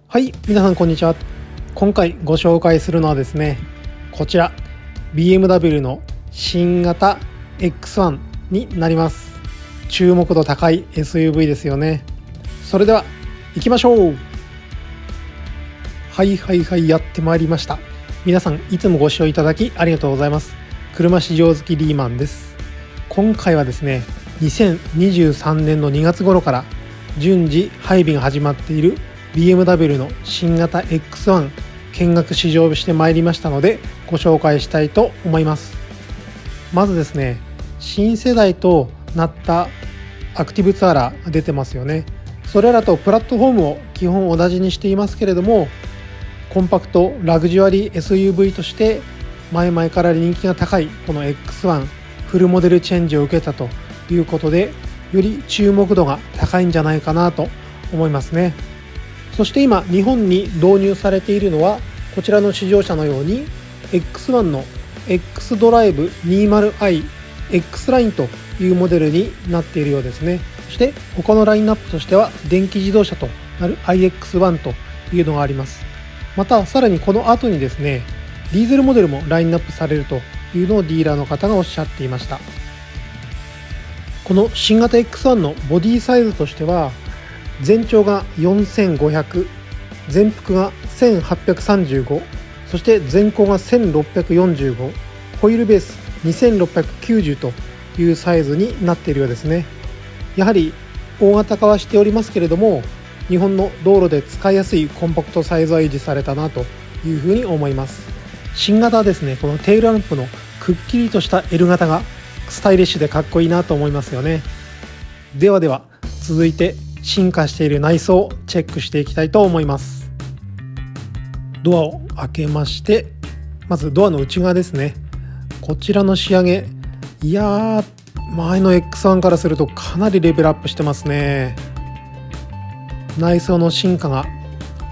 はい、皆さんこんにちは。今回ご紹介するのはですね、こちら BMW の新型 X1 になります。注目度高い SUV ですよね。それでは行きましょう。はいやってまいりました。皆さんいつもご視聴いただきありがとうございます。車市場好きリーマンです。今回はですね、2023年の2月頃から順次配備が始まっている BMW の新型 X1 見学試乗してまいりましたのでご紹介したいと思います。まずですね、新世代となったアクティブツアラーが出てますよね。それらとプラットフォームを基本同じにしていますけれども、コンパクトラグジュアリー SUV として前々から人気が高いこの X1 フルモデルチェンジを受けたということで、より注目度が高いんじゃないかなと思いますね。そして今日本に導入されているのはこちらの試乗車のように X1 の X ドライブ 20i X ラインというモデルになっているようですね。そして他のラインナップとしては電気自動車となる iX1 というのがあります。またさらにこの後にですね、ディーゼルモデルもラインナップされるというのをディーラーの方がおっしゃっていました。この新型 X1 のボディサイズとしては、全長が4500、全幅が1835、そして全高が1645、ホイールベース2690というサイズになっているようですね。やはり大型化はしておりますけれども、日本の道路で使いやすいコンパクトサイズは維持されたなというふうに思います。新型はですね、このテールランプのくっきりとした L 型がスタイリッシュでかっこいいなと思いますよね。では続いて進化している内装をチェックしていきたいと思います。ドアを開けまして、まずドアの内側ですね。こちらの仕上げ、いや前の X1 からするとかなりレベルアップしてますね。内装の進化が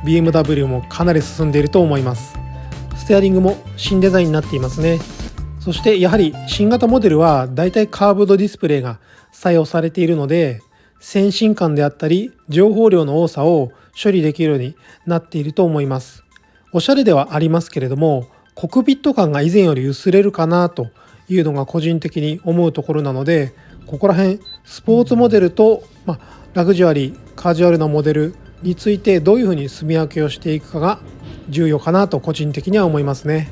BMW もかなり進んでいると思います。ステアリングも新デザインになっていますね。そしてやはり新型モデルはだいたいカーブドディスプレイが採用されているので、先進感であったり情報量の多さを処理できるようになっていると思います。おしゃれではありますけれども、コクピット感が以前より薄れるかなというのが個人的に思うところなので、ここら辺スポーツモデルと、ラグジュアリーカジュアルなモデルについてどういうふうに住み分けをしていくかが重要かなと個人的には思いますね。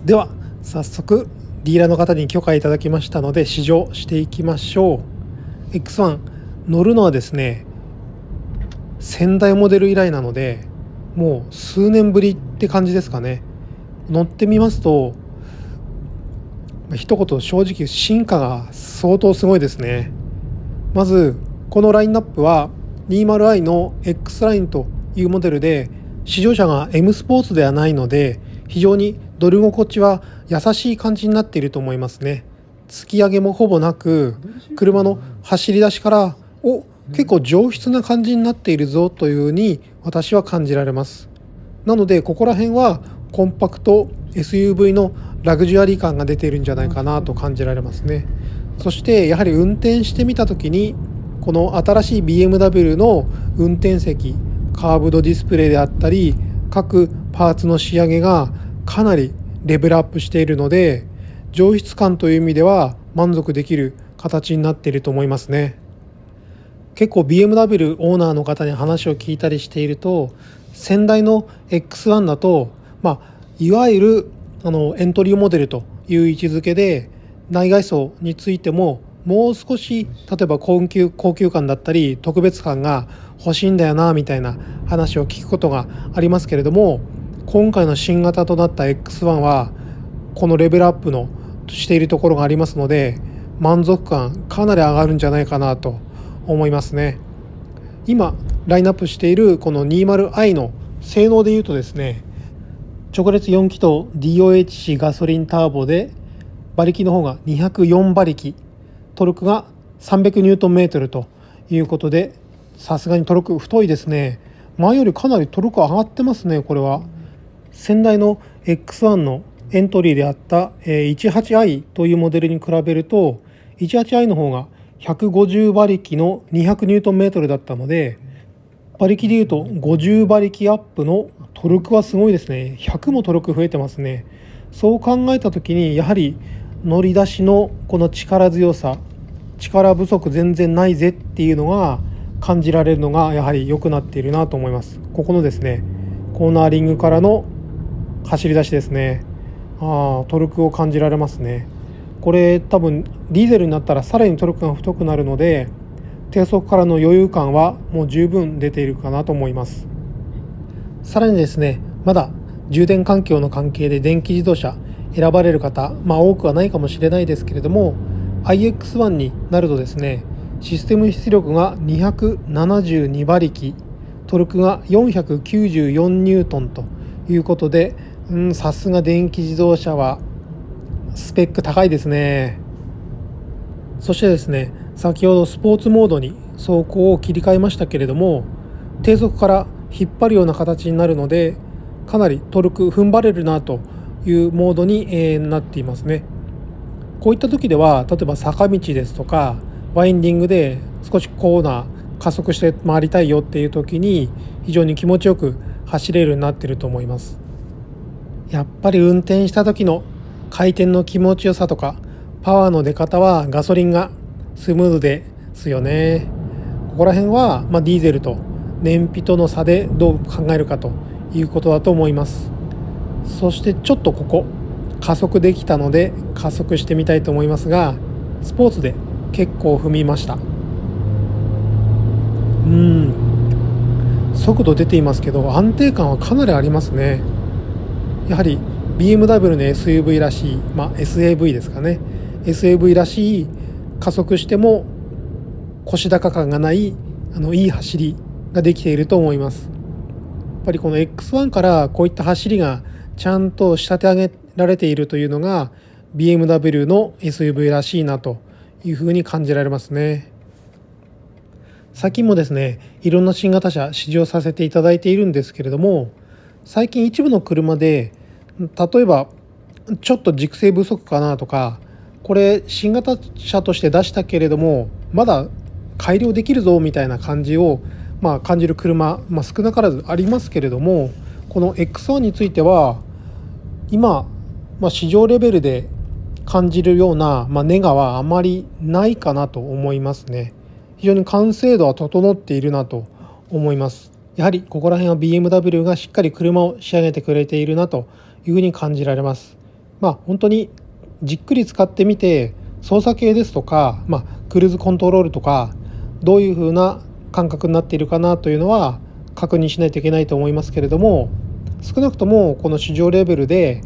では早速ディーラーの方に許可いただきましたので試乗していきましょう。 X1 乗るのはですね、先代モデル以来なのでもう数年ぶりって感じですかね。乗ってみますと一言正直進化が相当すごいですね。まずこのラインナップは 20i の X ラインというモデルで、試乗車が M スポーツではないので非常に乗り心地は優しい感じになっていると思いますね。突き上げもほぼなく、車の走り出しから結構上質な感じになっているぞというふうに私は感じられます。なのでここら辺はコンパクト SUV のラグジュアリー感が出ているんじゃないかなと感じられますね。そしてやはり運転してみた時に、この新しい BMW の運転席、カーブドディスプレイであったり各パーツの仕上げがかなりレベルアップしているので、上質感という意味では満足できる形になっていると思いますね。結構 BMW オーナーの方に話を聞いたりしていると、先代の X1 だと、いわゆるエントリーモデルという位置づけで、内外装についてももう少し例えば高級感だったり特別感が欲しいんだよなみたいな話を聞くことがありますけれども、今回の新型となった X1 はこのレベルアップのしているところがありますので、満足感かなり上がるんじゃないかなと思いますね。今ラインナップしているこの 20i の性能でいうとですね、直列4気筒 DOHC ガソリンターボで馬力の方が204馬力、トルクが300ニュートンメートルということで、さすがにトルク太いですね。前よりかなりトルク上がってますね。これは先代の X1 のエントリーであった 18i というモデルに比べると 18i の方が150馬力の200ニュートンメートルだったので、馬力でいうと50馬力アップのトルクはすごいですね。100もトルク増えてますね。そう考えた時にやはり乗り出しのこの力強さ、力不足全然ないぜっていうのが感じられるのがやはり良くなっているなと思います。ここのですねコーナーリングからの走り出しですね。トルクを感じられますね。これ多分ディーゼルになったらさらにトルクが太くなるので、低速からの余裕感はもう十分出ているかなと思います。さらにですね、まだ充電環境の関係で電気自動車選ばれる方、多くはないかもしれないですけれども、 iX1 になるとですね、システム出力が272馬力、トルクが494ニュートンということで、さすが電気自動車はスペック高いですね。そしてですね、先ほどスポーツモードに走行を切り替えましたけれども、低速から引っ張るような形になるので、かなりトルク踏ん張れるなというモードになっていますね。こういった時では、例えば坂道ですとかワインディングで少しコーナー加速して回りたいよっていう時に非常に気持ちよく走れるようになっていると思います。やっぱり運転した時の回転の気持ちよさとかパワーの出方はガソリンがスムーズですよね。ここら辺は、ディーゼルと燃費との差でどう考えるかということだと思います。そしてちょっとここ加速できたので加速してみたいと思いますが、スポーツで結構踏みました。速度出ていますけど安定感はかなりありますね。やはり BMW の SUV らしい、SAV ですかね、 SAV らしい加速しても腰高感がないいい走りができていると思います。やっぱりこの X1 からこういった走りがちゃんと仕立て上げられているというのが BMW の SUV らしいなというふうに感じられますね。最近もですね、いろんな新型車試乗させていただいているんですけれども、最近一部の車で例えばちょっと熟成不足かなとか、これ新型車として出したけれどもまだ改良できるぞみたいな感じを感じる車、少なからずありますけれども、この X1 については今、市場レベルで感じるような、ネガはあまりないかなと思いますね。非常に完成度は整っているなと思います。やはりここら辺は BMW がしっかり車を仕上げてくれているなというふうに感じられます。本当にじっくり使ってみて、操作系ですとか、クルーズコントロールとかどういうふうな感覚になっているかなというのは確認しないといけないと思いますけれども、少なくともこの市場レベルで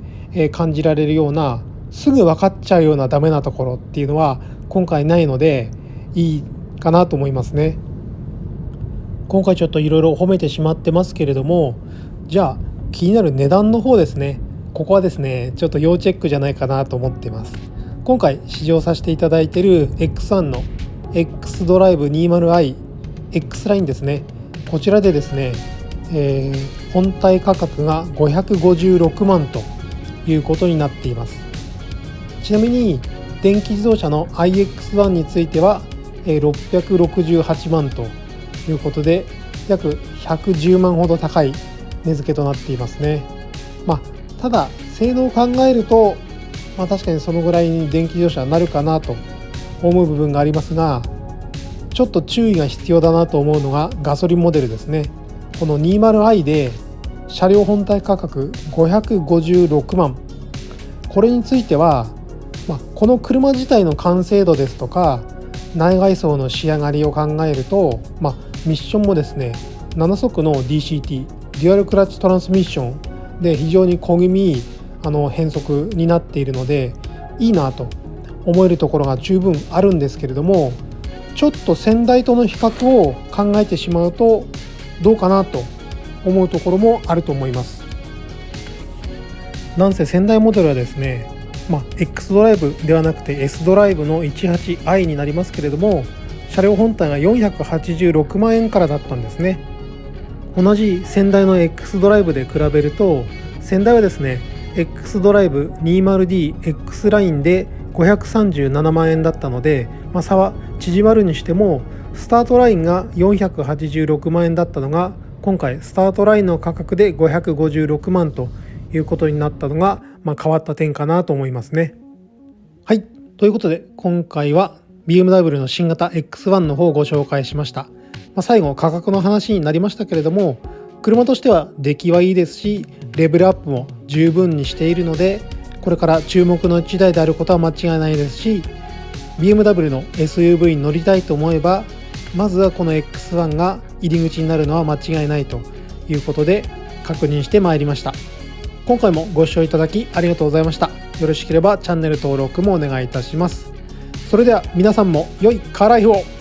感じられるような、すぐ分かっちゃうようなダメなところっていうのは今回ないのでいいかなと思いますね。今回ちょっといろいろ褒めてしまってますけれども、じゃあ気になる値段の方ですね。ここはですねちょっと要チェックじゃないかなと思っています。今回試乗させていただいている X1 の X ドライブ 20i X ラインですね。こちらでですね、本体価格が556万ということになっています。ちなみに電気自動車の iX1 については668万ということで、約110万ほど高い値付けとなっていますね。ただ性能を考えると、確かにそのぐらいに電気自動車になるかなと思う部分がありますが、ちょっと注意が必要だなと思うのがガソリンモデルですね。この 20i で車両本体価格556万、これについては、この車自体の完成度ですとか内外装の仕上がりを考えると、ミッションもですね7速の DCT デュアルクラッチトランスミッションで非常に小気味いい変速になっているのでいいなと思えるところが十分あるんですけれども、ちょっと先代との比較を考えてしまうとどうかなと思うところもあると思います。なんせ先代モデルはですね、X ドライブではなくて S ドライブの 18i になりますけれども、車両本体が486万円からだったんですね。同じ先代の X ドライブで比べると、先代はですね X ドライブ 20D X ラインで537万円だったので、差は縮まるにしてもスタートラインが486万円だったのが、今回スタートラインの価格で556万ということになったのが、変わった点かなと思いますね。はい、ということで今回は BMW の新型 X1 の方をご紹介しました。最後価格の話になりましたけれども、車としては出来はいいですし、レベルアップも十分にしているので、これから注目の1台であることは間違いないですし、 BMW の SUV に乗りたいと思えば、まずはこの X1 が入り口になるのは間違いないということで確認してまいりました。今回もご視聴いただきありがとうございました。よろしければチャンネル登録もお願いいたします。それでは皆さんも良いカーライフを。